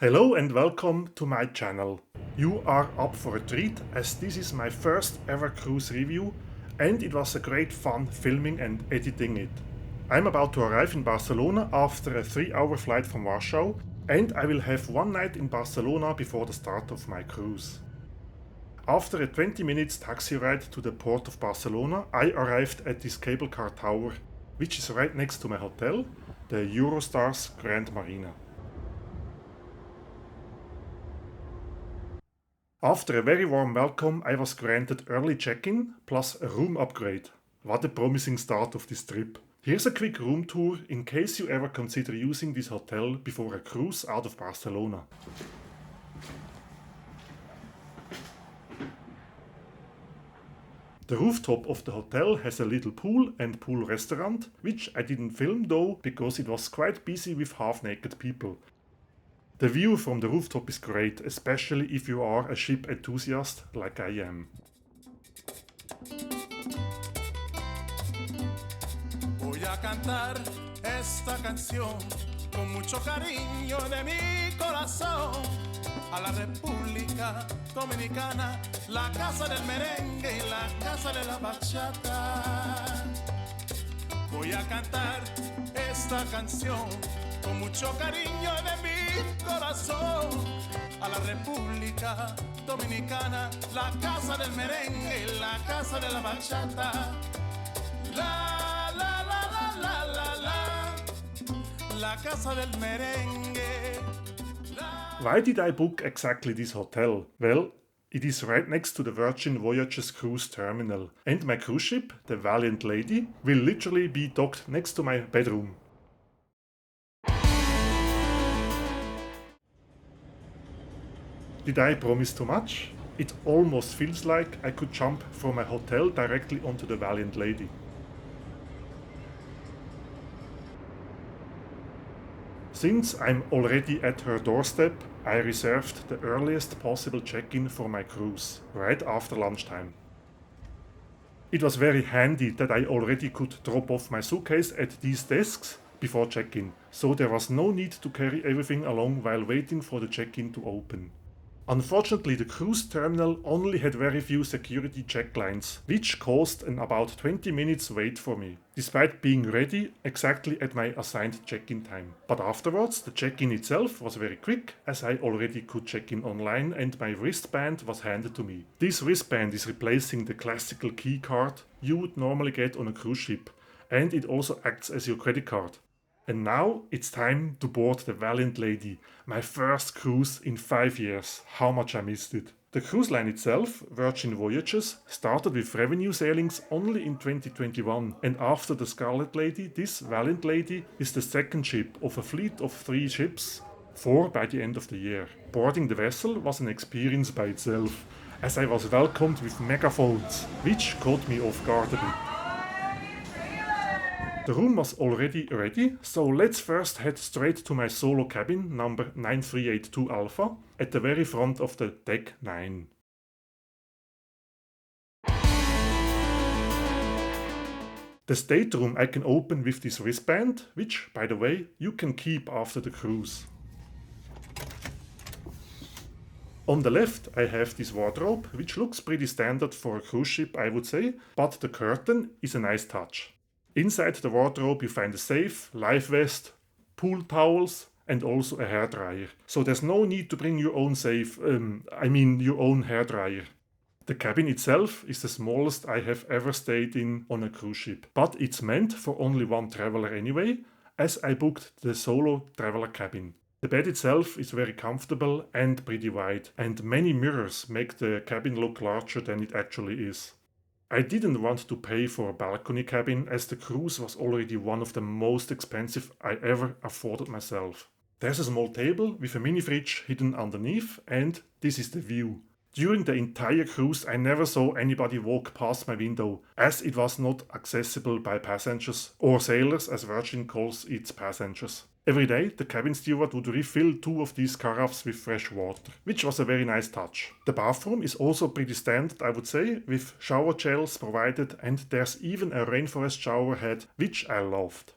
Hello and welcome to my channel. You are up for a treat as this is my first ever cruise review and it was a great fun filming and editing it. I'm about to arrive in Barcelona after a 3-hour flight from Warsaw and I will have one night in Barcelona before the start of my cruise. After a 20 minutes taxi ride to the port of Barcelona, I arrived at this cable car tower, which is right next to my hotel, the Eurostars Grand Marina. After a very warm welcome, I was granted early check-in plus a room upgrade. What a promising start of this trip. Here's a quick room tour in case you ever consider using this hotel before a cruise out of Barcelona. The rooftop of the hotel has a little pool and pool restaurant, which I didn't film though because it was quite busy with half-naked people. The view from the rooftop is great, especially if you are a ship enthusiast like I am. Voy a cantar esta canción con mucho cariño de mi corazón a la República Dominicana, la casa del merengue y la casa de la bachata. Voy a cantar esta canción con mucho cariño de mi corazón a la República Dominicana, la casa del merengue y la casa de la bachata. La la la la la la la, la casa del merengue. Why did I book exactly this hotel? Well, it is right next to the Virgin Voyages cruise terminal, and my cruise ship, the Valiant Lady, will literally be docked next to my bedroom. Did I promise too much? It almost feels like I could jump from my hotel directly onto the Valiant Lady. Since I'm already at her doorstep, I reserved the earliest possible check-in for my cruise, right after lunchtime. It was very handy that I already could drop off my suitcase at these desks before check-in, so there was no need to carry everything along while waiting for the check-in to open. Unfortunately, the cruise terminal only had very few security checklines, which caused an about 20 minutes wait for me, despite being ready exactly at my assigned check-in time. But afterwards, the check-in itself was very quick, as I already could check in online and my wristband was handed to me. This wristband is replacing the classical key card you would normally get on a cruise ship, and it also acts as your credit card. And now it's time to board the Valiant Lady, my first cruise in 5 years. How much I missed it. The cruise line itself, Virgin Voyages, started with revenue sailings only in 2021, and after the Scarlet Lady, this Valiant Lady is the second ship of a fleet of 3 ships, 4 by the end of the year. Boarding the vessel was an experience by itself, as I was welcomed with megaphones, which caught me off guard a bit. The room was already ready, so let's first head straight to my solo cabin number 9382 Alpha at the very front of the deck 9. The stateroom I can open with this wristband, which, by the way, you can keep after the cruise. On the left I have this wardrobe, which looks pretty standard for a cruise ship I would say, but the curtain is a nice touch. Inside the wardrobe you find a safe, life vest, pool towels and also a hairdryer. So there's no need to bring your own your own hairdryer. The cabin itself is the smallest I have ever stayed in on a cruise ship, but it's meant for only one traveler anyway, as I booked the solo traveler cabin. The bed itself is very comfortable and pretty wide, and many mirrors make the cabin look larger than it actually is. I didn't want to pay for a balcony cabin as the cruise was already one of the most expensive I ever afforded myself. There's a small table with a mini fridge hidden underneath and this is the view. During the entire cruise I never saw anybody walk past my window as it was not accessible by passengers or sailors as Virgin calls its passengers. Every day, the cabin steward would refill 2 of these carafes with fresh water, which was a very nice touch. The bathroom is also pretty standard, I would say, with shower gels provided and there's even a rainforest shower head, which I loved.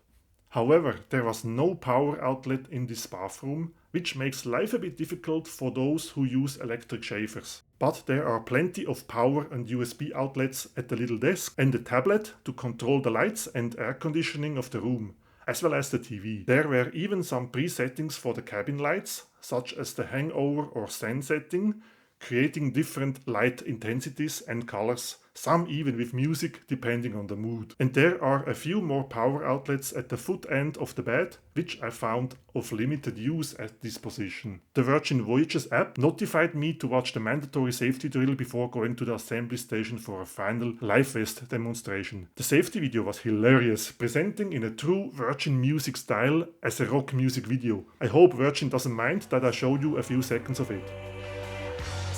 However, there was no power outlet in this bathroom, which makes life a bit difficult for those who use electric shavers. But there are plenty of power and USB outlets at the little desk and a tablet to control the lights and air conditioning of the room, as well as the TV. There were even some pre-settings for the cabin lights, such as the hangover or zen setting, creating different light intensities and colors, some even with music depending on the mood. And there are a few more power outlets at the foot end of the bed, which I found of limited use at this position. The Virgin Voyages app notified me to watch the mandatory safety drill before going to the assembly station for a final live vest demonstration. The safety video was hilarious, presenting in a true Virgin music style as a rock music video. I hope Virgin doesn't mind that I show you a few seconds of it.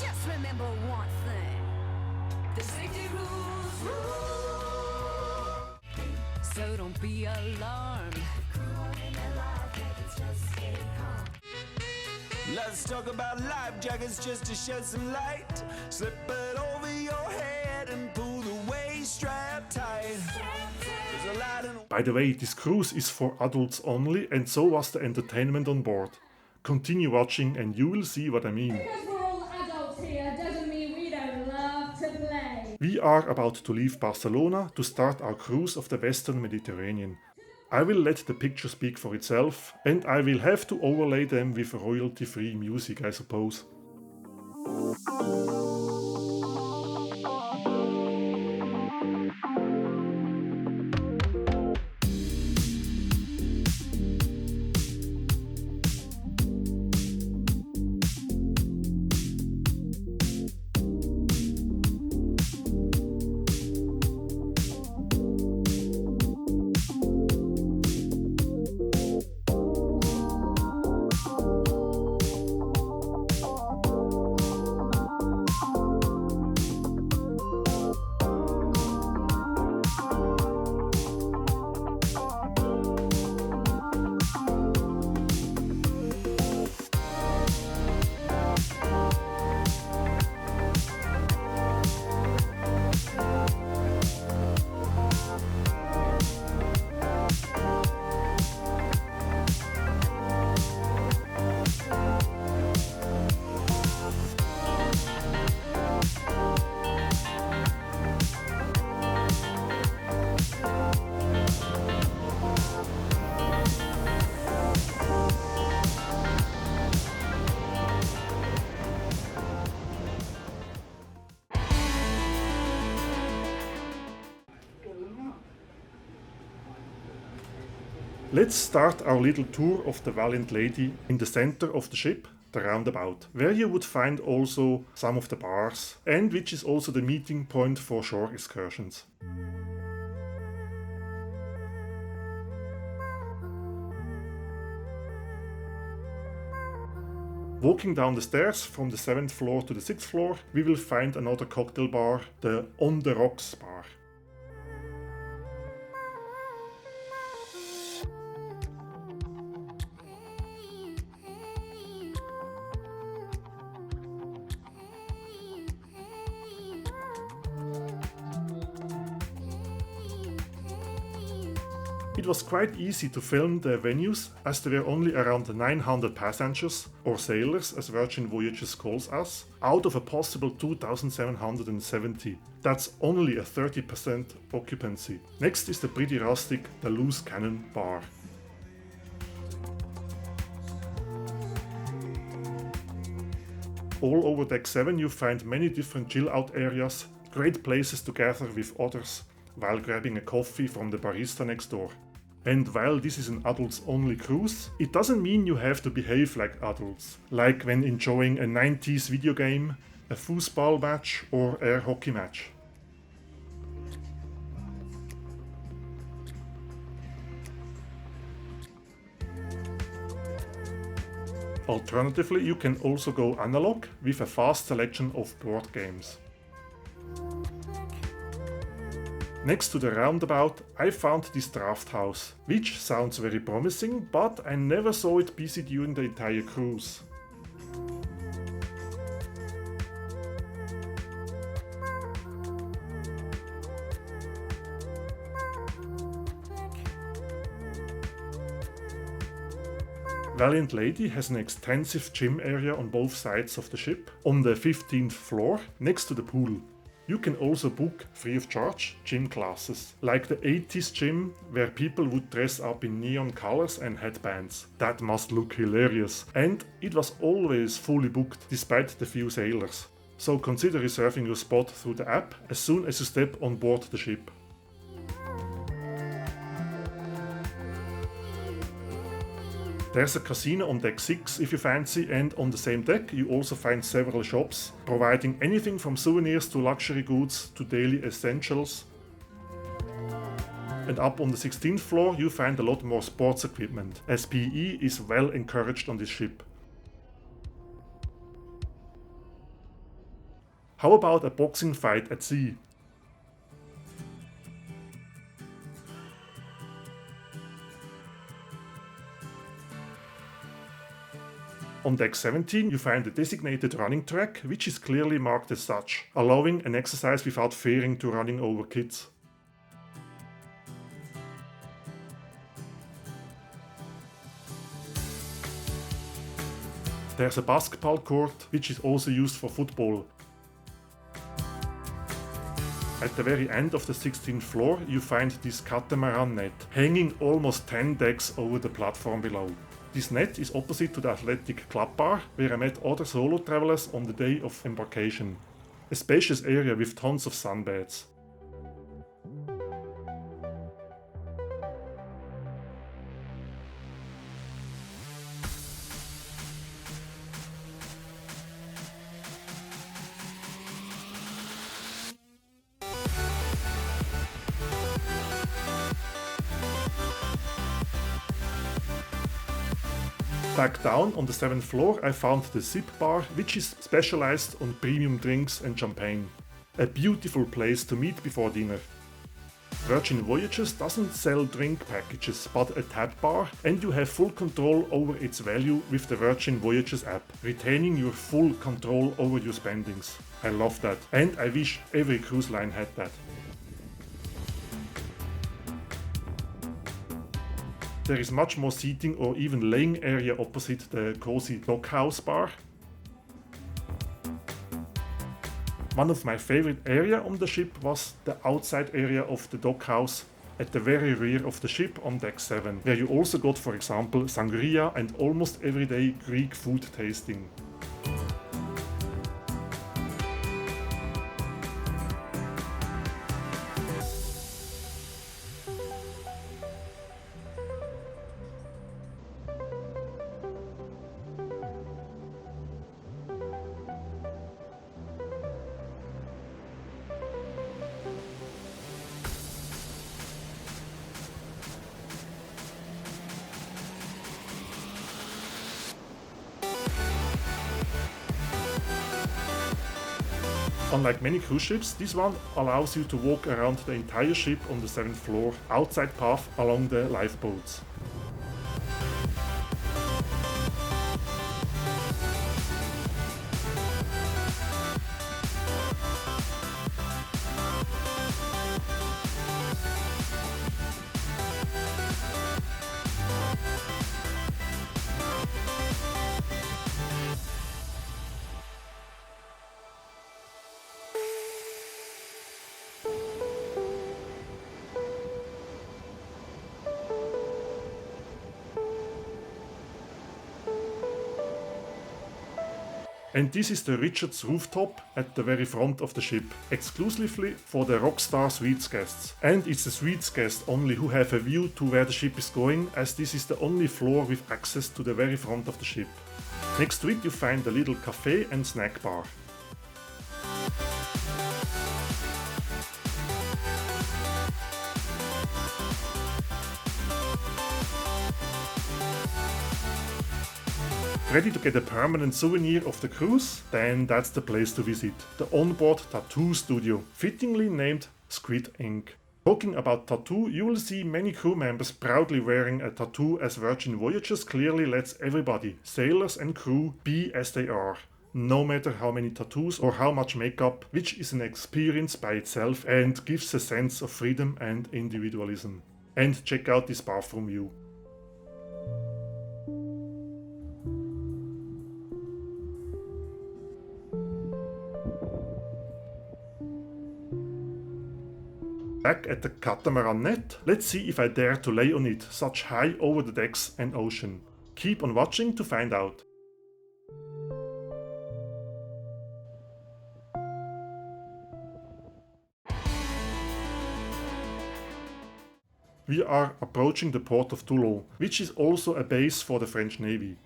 Just remember one thing. The safety rules rule. So don't be alarmed. Let's talk about life jackets just to shed some light. Slip it over your head and pull the waist strap tight. There's a lot in... By the way, this cruise is for adults only, and so was the entertainment on board. Continue watching and you will see what I mean. Because we're all adults here doesn't mean we don't love to play. We are about to leave Barcelona to start our cruise of the Western Mediterranean. I will let the picture speak for itself, and I will have to overlay them with royalty-free music, I suppose. Let's start our little tour of the Valiant Lady in the center of the ship, the roundabout, where you would find also some of the bars, and which is also the meeting point for shore excursions. Walking down the stairs from the 7th floor to the 6th floor, we will find another cocktail bar, the On the Rocks bar. It was quite easy to film the venues as there were only around 900 passengers, or sailors as Virgin Voyages calls us, out of a possible 2,770. That's only a 30% occupancy. Next is the pretty rustic The Loose Cannon bar. All over deck 7 you find many different chill out areas, great places to gather with others while grabbing a coffee from the barista next door. And while this is an adults only cruise, it doesn't mean you have to behave like adults, like when enjoying a 90s video game, a foosball match or air hockey match. Alternatively, you can also go analog with a fast selection of board games. Next to the roundabout, I found this draft house, which sounds very promising, but I never saw it busy during the entire cruise. Valiant Lady has an extensive gym area on both sides of the ship, on the 15th floor, next to the pool. You can also book, free of charge, gym classes, like the 80s gym, where people would dress up in neon colors and headbands. That must look hilarious. And it was always fully booked, despite the few sailors. So consider reserving your spot through the app as soon as you step on board the ship. There's a casino on deck 6 if you fancy, and on the same deck you also find several shops, providing anything from souvenirs to luxury goods to daily essentials. And up on the 16th floor you find a lot more sports equipment, as PE is well encouraged on this ship. How about a boxing fight at sea? On deck 17 you find a designated running track, which is clearly marked as such, allowing an exercise without fearing to running over kids. There's a basketball court, which is also used for football. At the very end of the 16th floor you find this catamaran net, hanging almost 10 decks over the platform below. This net is opposite to the athletic club bar, where I met other solo travelers on the day of embarkation. A spacious area with tons of sunbeds. Back down on the 7th floor I found the Zip Bar, which is specialized on premium drinks and champagne. A beautiful place to meet before dinner. Virgin Voyages doesn't sell drink packages, but a tap bar, and you have full control over its value with the Virgin Voyages app, retaining your full control over your spendings. I love that, and I wish every cruise line had that. There is much more seating or even laying area opposite the cozy dockhouse bar. One of my favorite area on the ship was the outside area of the dockhouse at the very rear of the ship on deck 7, where you also got, for example, sangria and almost everyday Greek food tasting. Unlike many cruise ships, this one allows you to walk around the entire ship on the 7th floor, outside path along the lifeboats. And this is the Richards rooftop at the very front of the ship, exclusively for the Rockstar Suites guests. And it's the Suites guests only who have a view to where the ship is going, as this is the only floor with access to the very front of the ship. Next to it you find a little cafe and snack bar. Ready to get a permanent souvenir of the cruise? Then that's the place to visit. The onboard tattoo studio, fittingly named Squid Ink. Talking about tattoo, you will see many crew members proudly wearing a tattoo, as Virgin Voyages clearly lets everybody, sailors and crew, be as they are. No matter how many tattoos or how much makeup, which is an experience by itself and gives a sense of freedom and individualism. And check out this bathroom view. Back at the catamaran net, let's see if I dare to lay on it such high over the decks and ocean. Keep on watching to find out. We are approaching the port of Toulon, which is also a base for the French Navy.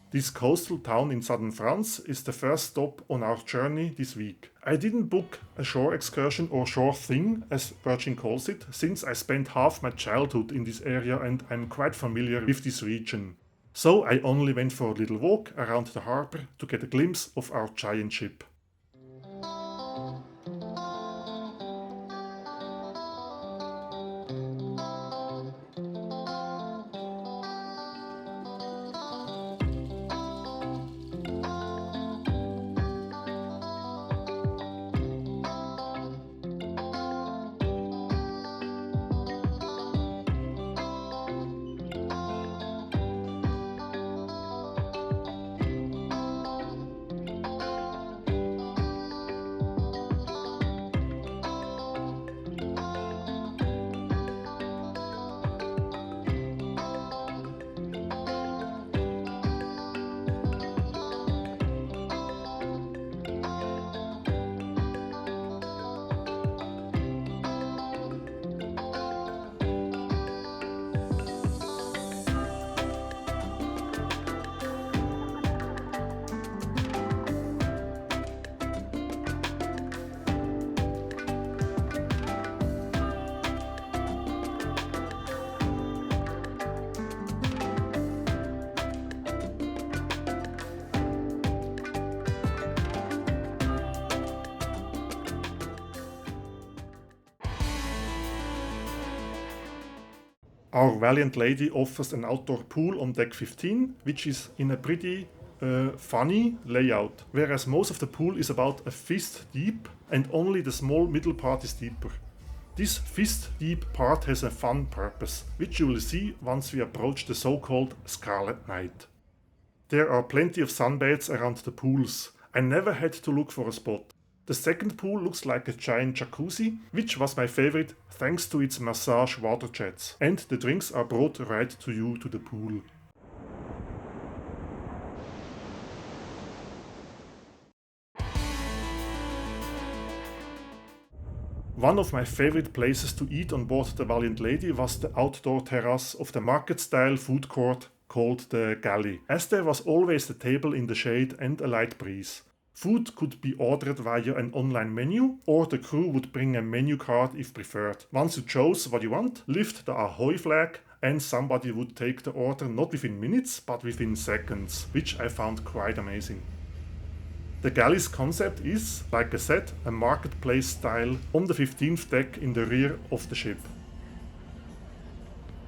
This coastal town in southern France is the first stop on our journey this week. I didn't book a shore excursion or shore thing, as Virgin calls it, since I spent half my childhood in this area and I'm quite familiar with this region. So I only went for a little walk around the harbour to get a glimpse of our giant ship. Our Valiant Lady offers an outdoor pool on deck 15, which is in a pretty funny layout, whereas most of the pool is about a fist deep and only the small middle part is deeper. This fist deep part has a fun purpose, which you will see once we approach the so-called Scarlet Night. There are plenty of sunbeds around the pools. I never had to look for a spot. The second pool looks like a giant jacuzzi, which was my favorite thanks to its massage water jets, and the drinks are brought right to you to the pool. One of my favorite places to eat on board the Valiant Lady was the outdoor terrace of the market-style food court called the Galley, as there was always a table in the shade and a light breeze. Food could be ordered via an online menu, or the crew would bring a menu card if preferred. Once you chose what you want, lift the Ahoy flag, and somebody would take the order not within minutes, but within seconds, which I found quite amazing. The galley's concept is, like I said, a marketplace style on the 15th deck in the rear of the ship.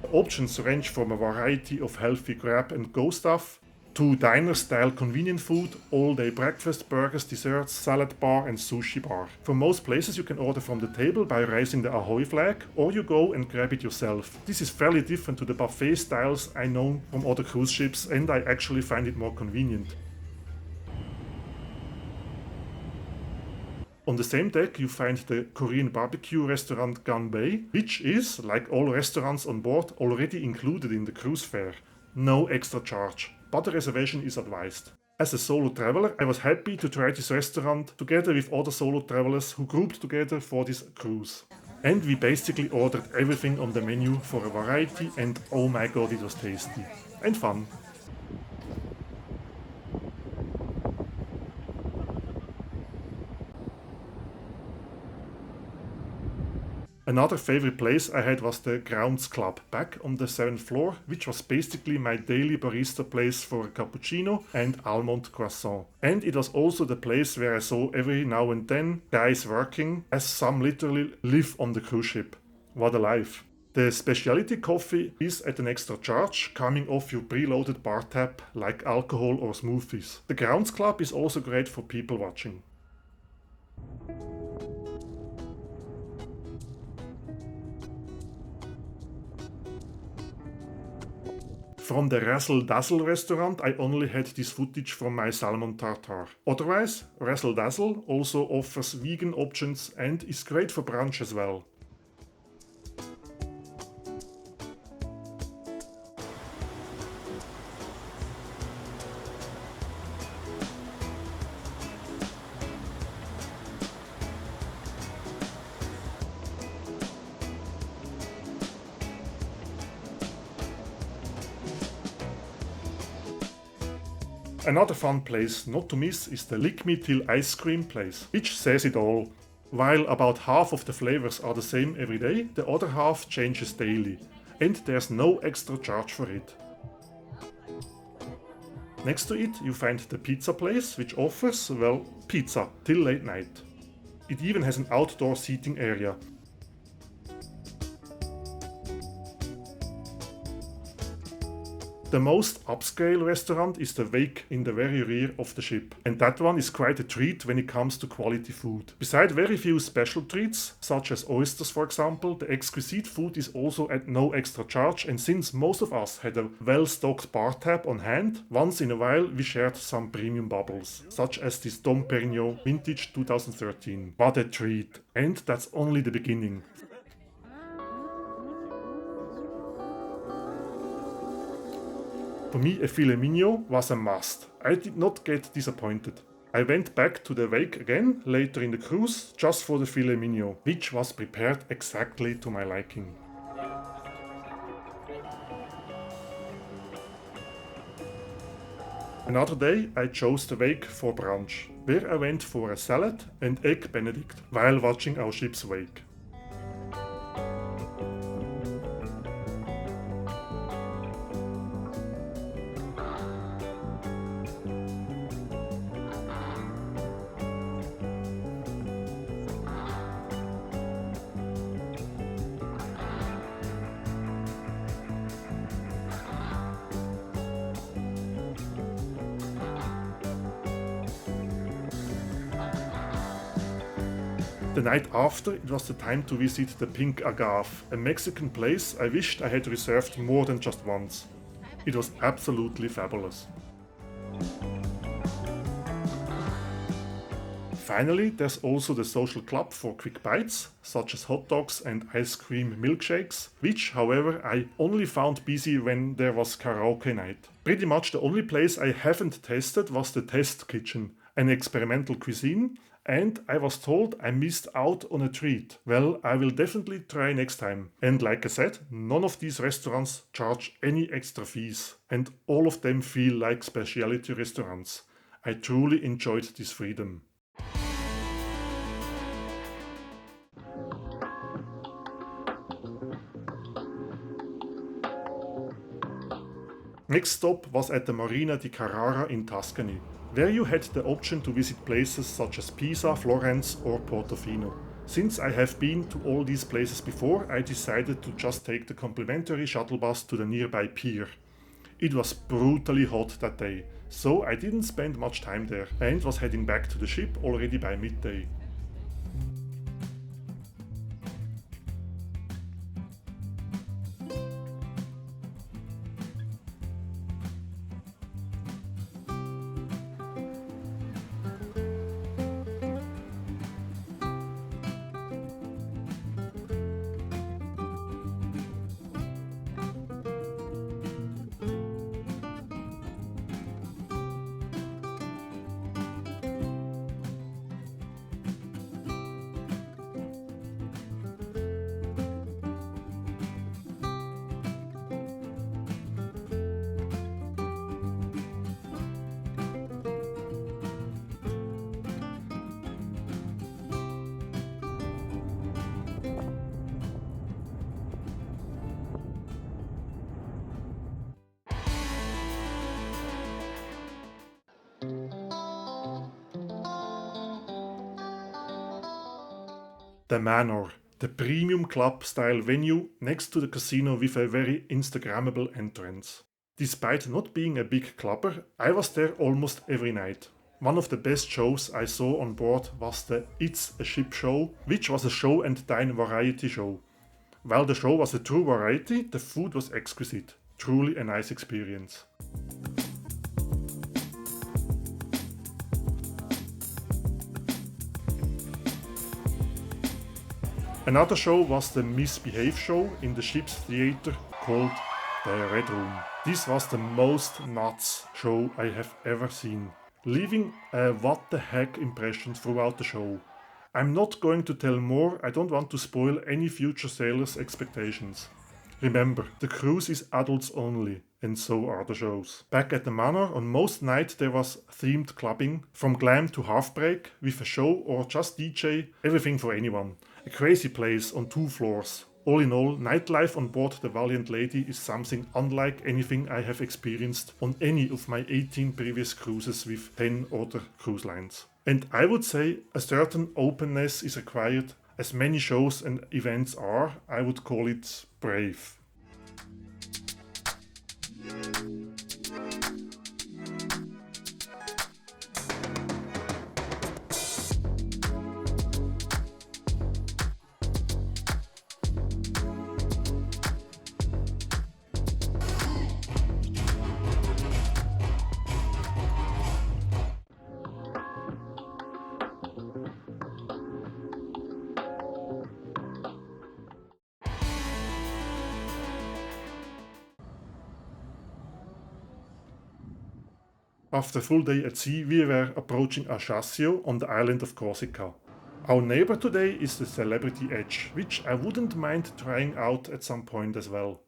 The options range from a variety of healthy grab-and-go stuff to diner-style convenient food, all-day breakfast, burgers, desserts, salad bar and sushi bar. For most places you can order from the table by raising the Ahoy flag, or you go and grab it yourself. This is fairly different to the buffet styles I know from other cruise ships, and I actually find it more convenient. On the same deck you find the Korean barbecue restaurant Gourmet, which is, like all restaurants on board, already included in the cruise fare. No extra charge, but a reservation is advised. As a solo traveler, I was happy to try this restaurant together with other solo travelers who grouped together for this cruise. And we basically ordered everything on the menu for a variety, and oh my god, it was tasty and fun. Another favorite place I had was the Grounds Club back on the 7th floor, which was basically my daily barista place for a cappuccino and almond croissant. And it was also the place where I saw every now and then guys working, as some literally live on the cruise ship. What a life! The specialty coffee is at an extra charge, coming off your preloaded bar tab like alcohol or smoothies. The Grounds Club is also great for people watching. From the Razzle Dazzle restaurant I only had this footage from my salmon tartare. Otherwise, Razzle Dazzle also offers vegan options and is great for brunch as well. Another fun place not to miss is the Lick Me Till ice cream place, which says it all. While about half of the flavors are the same every day, the other half changes daily, and there's no extra charge for it. Next to it you find the pizza place, which offers, well, pizza till late night. It even has an outdoor seating area. The most upscale restaurant is the Wake in the very rear of the ship, and that one is quite a treat when it comes to quality food. Beside very few special treats, such as oysters for example, the exquisite food is also at no extra charge, and since most of us had a well-stocked bar tab on hand, once in a while we shared some premium bubbles, such as this Dom Perignon Vintage 2013. What a treat! And that's only the beginning. For me, a filet mignon was a must. I did not get disappointed. I went back to the Wake again later in the cruise just for the filet mignon, which was prepared exactly to my liking. Another day I chose the Wake for brunch, where I went for a salad and egg benedict while watching our ship's wake. The night after, it was the time to visit the Pink Agave, a Mexican place I wished I had reserved more than just once. It was absolutely fabulous. Finally, there's also the social club for quick bites, such as hot dogs and ice cream milkshakes, which, however, I only found busy when there was karaoke night. Pretty much the only place I haven't tasted was the Test Kitchen, an experimental cuisine, and I was told I missed out on a treat. Well, I will definitely try next time. And like I said, none of these restaurants charge any extra fees, and all of them feel like specialty restaurants. I truly enjoyed this freedom. Next stop was at the Marina di Carrara in Tuscany, where you had the option to visit places such as Pisa, Florence or Portofino. Since I have been to all these places before, I decided to just take the complimentary shuttle bus to the nearby pier. It was brutally hot that day, so I didn't spend much time there and was heading back to the ship already by midday. The Manor, the premium club-style venue next to the casino with a very Instagrammable entrance. Despite not being a big clubber, I was there almost every night. One of the best shows I saw on board was the It's a Ship show, which was a show and dine variety show. While the show was a true variety, the food was exquisite. Truly a nice experience. Another show was the Misbehave show in the ship's theater called the Red Room. This was the most nuts show I have ever seen, leaving a what the heck impression throughout the show. I'm not going to tell more, I don't want to spoil any future sailors' expectations. Remember, the cruise is adults only. and so are the shows. Back at the manor, on most nights there was themed clubbing, from glam to half-break, with a show or just DJ, everything for anyone. A crazy place on 2 floors. All in all, nightlife on board the Valiant Lady is something unlike anything I have experienced on any of my 18 previous cruises with 10 other cruise lines. And I would say a certain openness is required. As many shows and events are, I would call it brave. After a full day at sea, we were approaching Ajaccio on the island of Corsica. Our neighbor today is the Celebrity Edge, which I wouldn't mind trying out at some point as well.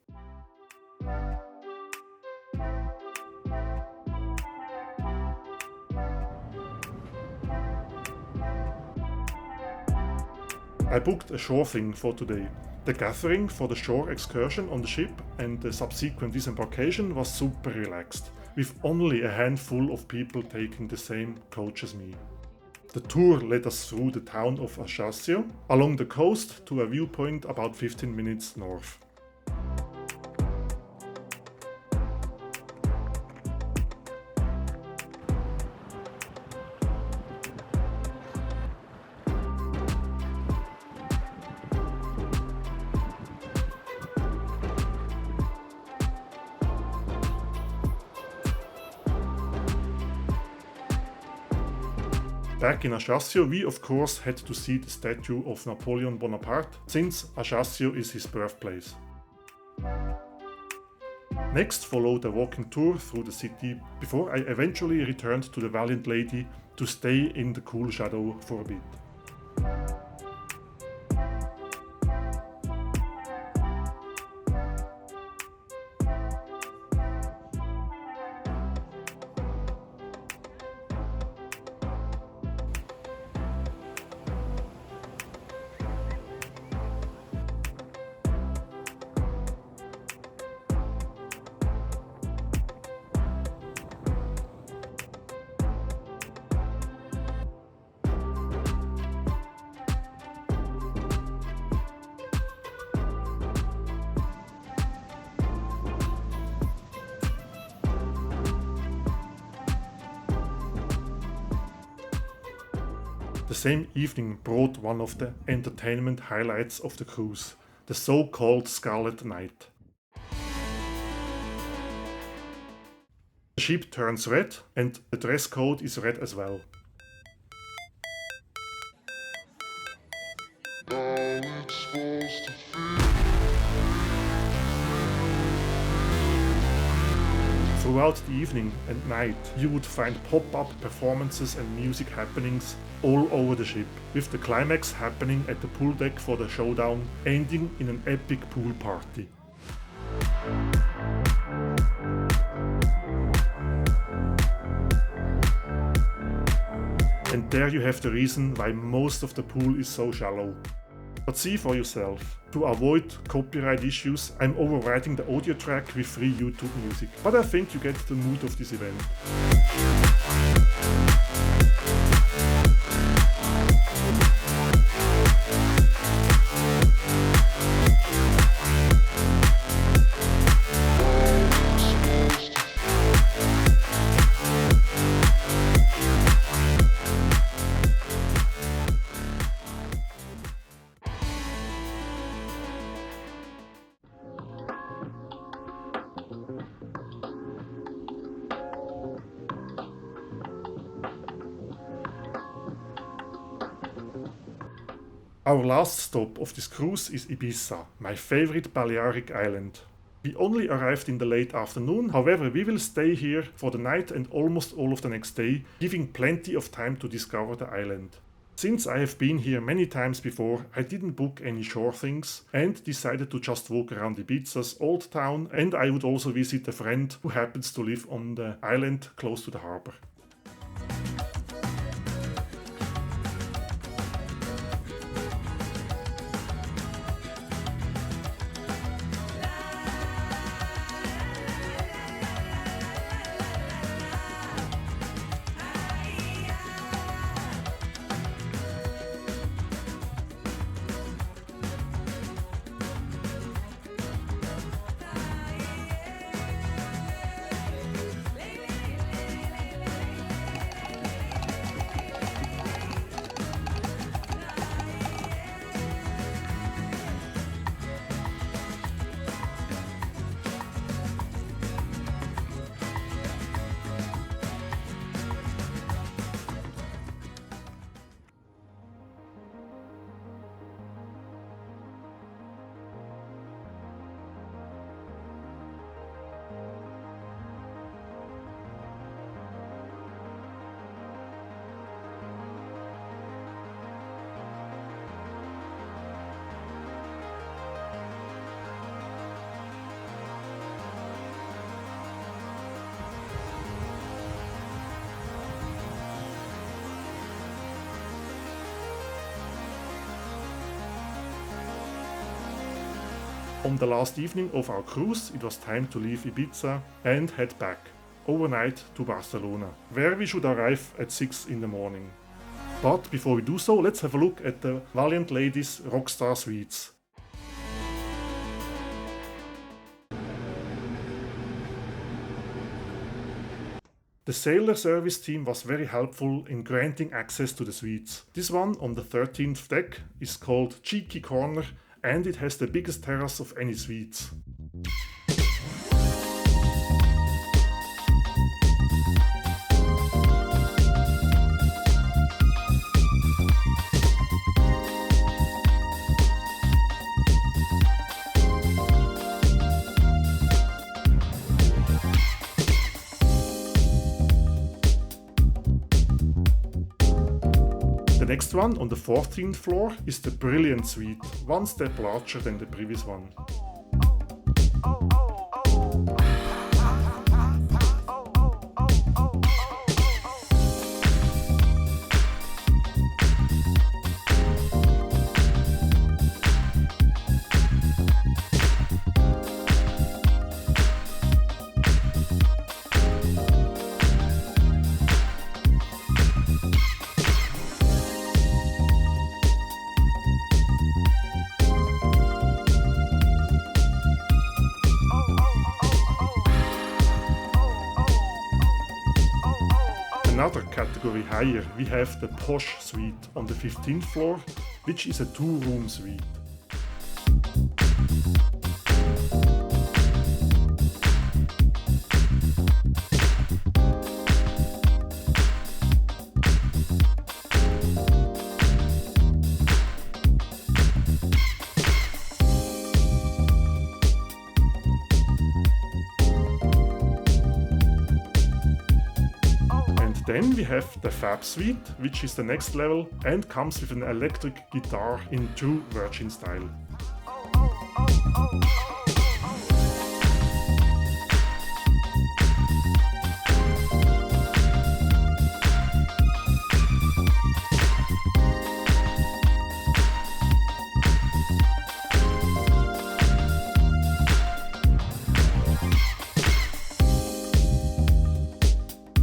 I booked a shore thing for today. The gathering for the shore excursion on the ship and the subsequent disembarkation was super relaxed, with only a handful of people taking the same coach as me. The tour led us through the town of Ajaccio, along the coast to a viewpoint about 15 minutes north. Back in Ajaccio, we of course had to see the statue of Napoleon Bonaparte, since Ajaccio is his birthplace. Next followed a walking tour through the city before I eventually returned to the Valiant Lady to stay in the cool shadow for a bit. The same evening brought one of the entertainment highlights of the cruise, the so-called Scarlet Night. The ship turns red and the dress code is red as well. Throughout the evening and night, you would find pop-up performances and music happenings all over the ship, with the climax happening at the pool deck for the showdown, ending in an epic pool party. And there you have the reason why most of the pool is so shallow. But see for yourself. To avoid copyright issues, I'm overwriting the audio track with free YouTube music. But I think you get the mood of this event. Our last stop of this cruise is Ibiza, my favorite Balearic island. We only arrived in the late afternoon, however we will stay here for the night and almost all of the next day, giving plenty of time to discover the island. Since I have been here many times before, I didn't book any shore things and decided to just walk around Ibiza's old town, and I would also visit a friend who happens to live on the island close to the harbor. On the last evening of our cruise, it was time to leave Ibiza and head back, overnight to Barcelona, where we should arrive at 6 in the morning. But before we do so, let's have a look at the Valiant Lady's Rockstar Suites. The sailor service team was very helpful in granting access to the suites. This one on the 13th deck is called Cheeky Corner, and it has the biggest terrace of any suites. The next one on the 14th floor is the Brilliant Suite, one step larger than the previous one. Another category higher, we have the Posh Suite on the 15th floor, which is a 2-room suite. Then we have the Fab Suite, which is the next level and comes with an electric guitar in true Virgin style.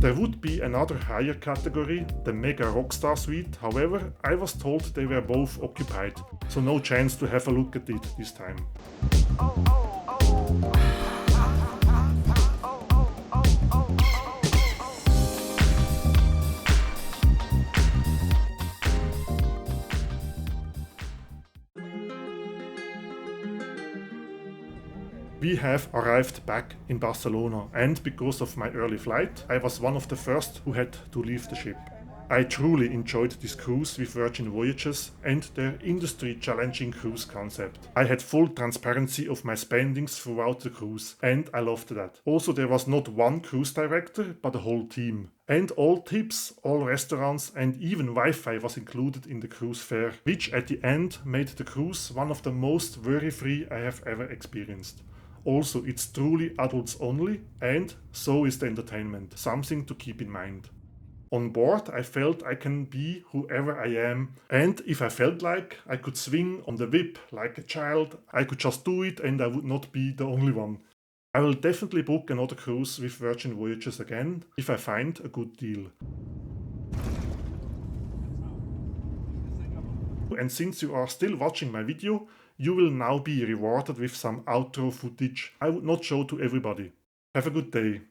There would be another higher category, the Mega Rockstar Suite, however, I was told they were both occupied, so no chance to have a look at it this time. We have arrived back in Barcelona, and because of my early flight, I was one of the first who had to leave the ship. I truly enjoyed this cruise with Virgin Voyages and their industry-challenging cruise concept. I had full transparency of my spendings throughout the cruise, and I loved that. Also, there was not one cruise director, but a whole team. And all tips, all restaurants, and even Wi-Fi was included in the cruise fare, which at the end made the cruise one of the most worry-free I have ever experienced. Also, it's truly adults only, and so is the entertainment, something to keep in mind. On board, I felt I can be whoever I am, and if I felt like I could swing on the whip like a child, I could just do it and I would not be the only one. I will definitely book another cruise with Virgin Voyages again if I find a good deal. And since you are still watching my video, you will now be rewarded with some outro footage I would not show to everybody. Have a good day.